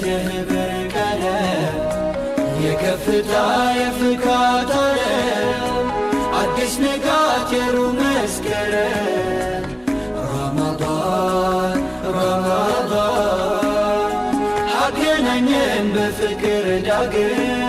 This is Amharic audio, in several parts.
የህብር ቀለም የከፍታ የፍካት ዓለም አዲስ ንጋት የሩህ መስከረም ረመዳን አገናኘን በፍቅር ዳግም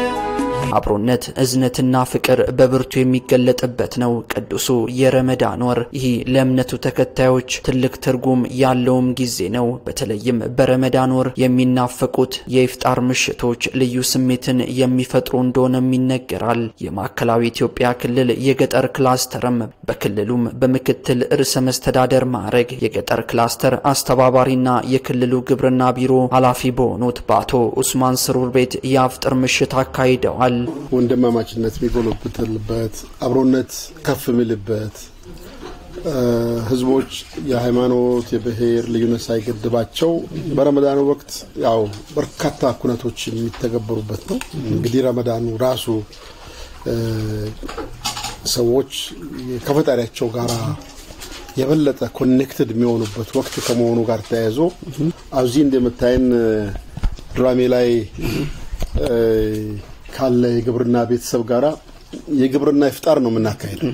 አብሮነት እዝነትና ፍቅር በብርቱ የሚገለጥበት ነው ቅዱሱ የረመዳን ወር ይህ ለእምነቱ ተከታዮች ትልቅ ትርጉም ያለውም ጊዜ ነው በተለይም በረመዳን ወር የሚናፈቁት የኢፍጣር ምሽቶች ልዩ ስሜትን የሚፈጥሩ እንደሆነም ይነገራል የማዕከላዊ ኢትዮጵያ ክልል የገጠር ክላስተርም በክልሉም በምክትል ርዕሰ መስተዳደር ማዕረግ የገጠር ክላስተር አስተባባሪና የክልሉ ግብርና ቢሮ ኃላፊ በሆኑት በአቶ ኡስማን ስሩር ቤት የኢፍጣር ምሽት አካሂደዋል ወንድማማችነት የሚጎለብትበት አብሮነት ከፍ የሚልበት ህዝቦች የሃይማኖት የብሔር ልዩነት ሳይገድባቸው በረመዳን ወቅት ያው በርካታ ኩነቶች የሚተገበሩበት ነው እንግዲህ ረመዳኑ ራሱ ሰዎች ከፈጣሪያቸው ጋር የበለጠ ኮኔክትድ የሚሆኑበት ወቅት ከመሆኑ ጋር ተያይዞ አዚ እንደምታየን ድራሜ ላይ ካለ የግብርና ቤተሰብ ጋራ የግብርና ኢፍጣር ነው የምናካሄደው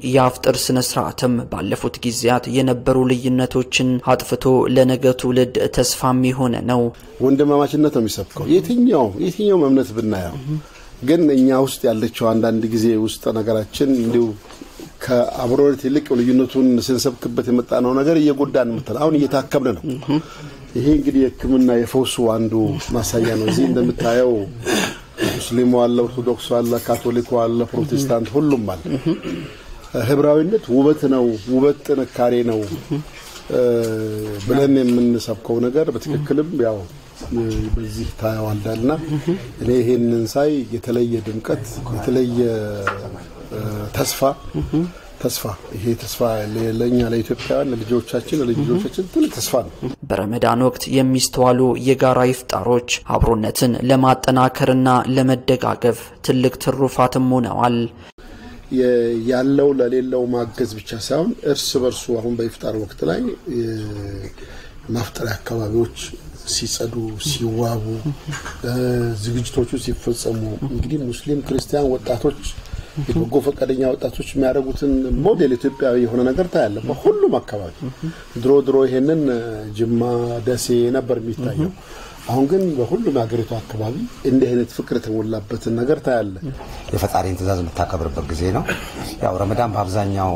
የኢፍጣር ስነ ስርዓትም ባለፉት ጊዜያት የነበሩ ልዩነቶችን አጥፍቶ ለነገ ትውልድ ተስፋም የሆነ ነው ወንድማማችነት ነው የሚሰብከው የትኛው እምነት ብናየው ግን እኛ ውስጥ ያለችው አንዳንድ ጊዜ ውስጥ ነገራችን እንዲው ከአብሮነት ይልቅ ልዩነቱን ስንሰብክበት የመጣነው ነገር እየጎዳን መጥተናል አሁን እየታከምን ነው ይሄ እንግዲህ የሕክምና የፈውሱ አንዱ ማሳያ ነው እዚህ እንደምታየው ሙስሊሙ አለ ኦርቶዶክስ አለ ካቶሊክ አለ ፕሮቴስታንት ሁሉም አለ ህብራዊነት ውበት ነው ውበት ጥንካሬ ነው ብለን የምንሰብከው ነገር በትክክልም ያው በዚህ ታያዋልና እኔ ይሄንን ሳይ የተለየ ድምቀት የተለየ ተስፋ ይሄ ተስፋ ለኛ ለኢትዮጵያውያን ለልጆቻችን ትልቅ ተስፋ ነው በረመዳን ወቅት የሚስተዋሉ የጋራ ኢፍጣሮች አብሮነትን ለማጠናከርና ለመደጋገፍ ትልቅ ትሩፋትም ሆነዋል ያለው ለሌላው ማገዝ ብቻ ሳይሆን እርስ በርሱ አሁን በኢፍጣር ወቅት ላይ ማፍጠሪያ አካባቢዎች ሲጸዱ ሲዋቡ ዝግጅቶቹ ሲፈጸሙ እንግዲህ ሙስሊም ክርስቲያን ወጣቶች የበጎ ፈቃደኛ ወጣቶች የሚያደርጉትን ሞዴል ኢትዮጵያዊ የሆነ ነገር ታያለ በሁሉም አካባቢ ድሮ ይሄንን ጅማ ደሴ ነበር የሚታየው አሁን ግን በሁሉም ሀገሪቱ አካባቢ እንደ አይነት ፍቅር ተሞላበት ነገር ታያለ የፈጣሪን ትእዛዝ መታከብርበት ጊዜ ነው ያው ረመዳን በአብዛኛው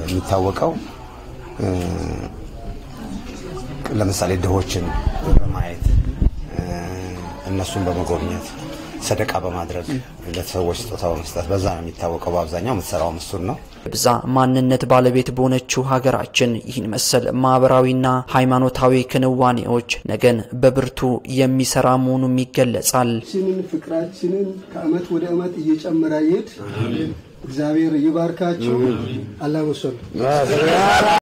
የሚታወቀው ለምሳሌ ድሆችን በማየት እነሱን በመጎብኘት ሰደቃ በማድረግ ለተሰዎች ስጦታ በመስጠት በዛ ነው የሚታወቀው በአብዛኛው መሰራው መስሱን ነው በዛ ማንነት ባለቤት በሆነችው ሀገራችን ይህን መሰል ማህበራዊና ሃይማኖታዊ ክንዋኔዎች ነገን በብርቱ የሚሰራ መሆኑም ይገለጻል ፍቅራችንን ከአመት ወደ አመት እየጨመረ ይሄድ እግዚአብሔር ይባርካችሁ አላህ ወሰለ